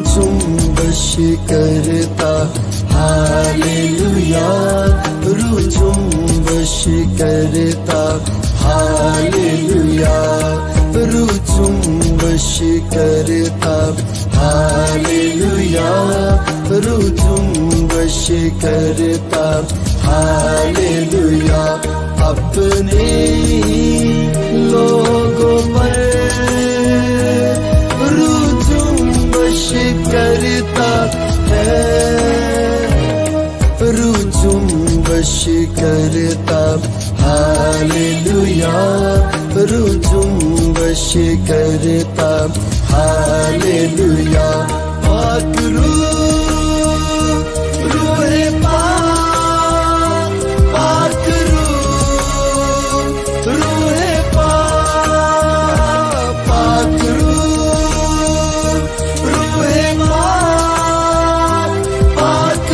जुम्बश करता हालेलुया, जुम्बश करता हालेलुया, जुम्बश करता हालेलुया, जुम्बश करता हालेलुया। अपने लोगों पर जुम्बश करता है, जुम्बश करता हालेलुया, जुम्बश करता हालेलुया। पाक रूहे पाक, पाक रूहे पाक, पाक रूहे पाक, पाक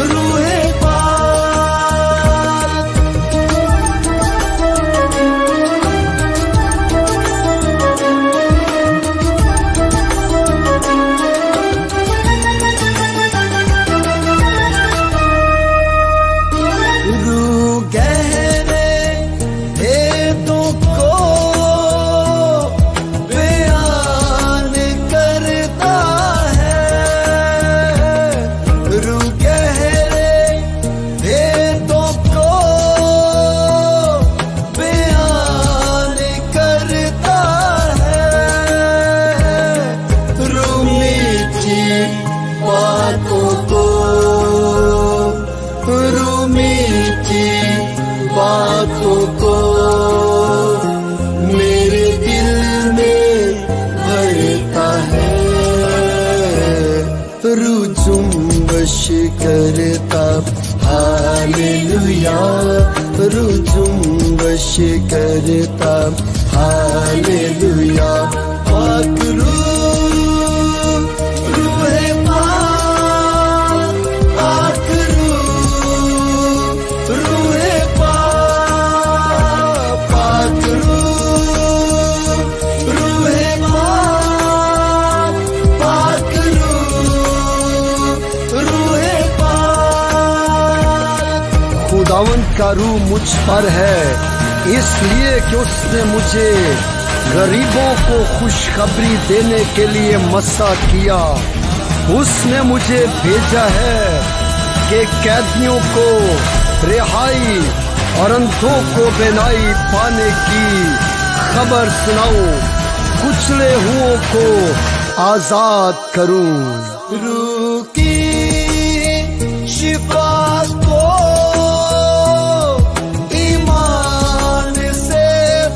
रूहे पाक। रूह गहरे भेदों को बयान करता है, रूह गहरे भेदों को बयान करता है, रूह मीठी बातों को, रूह मीठी बातों को मेरे दिल में भरता है, रूह जुम्बश करता हालेलुया, रूह जुम्बश करता हालेलुया। पाक रूहे पाक, पाक रूहे पाक, पाक रूहे पाक, पाक रूहे पाक। खुदावंद का रूह मुझ पर है, इसलिए कि उसने मुझे गरीबों को खुशखबरी देने के लिए मसा किया। उसने मुझे भेजा है कि कैदियों को रिहाई और अंधों को बेनाई पाने की खबर सुनाऊं, कुचले हुओं को आजाद करूं। रूह की शिफा को ईमान से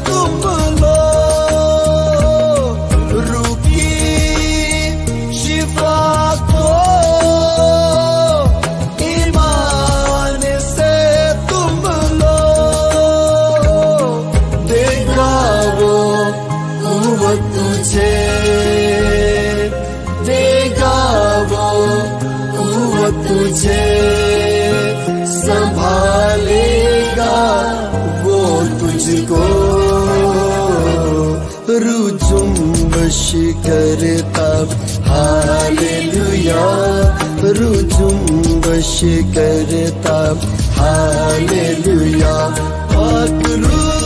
तुम लो, रूह की शिफा को ईमान से तुम लो, देगा वो कुव्वत तुझे, देगा वो कुव्वत तुझे, संभालेगा वो तुझको। रूह जुम्बश करता हालेलुया, रूह जुम्बश करता हालेलुया। पाक रूह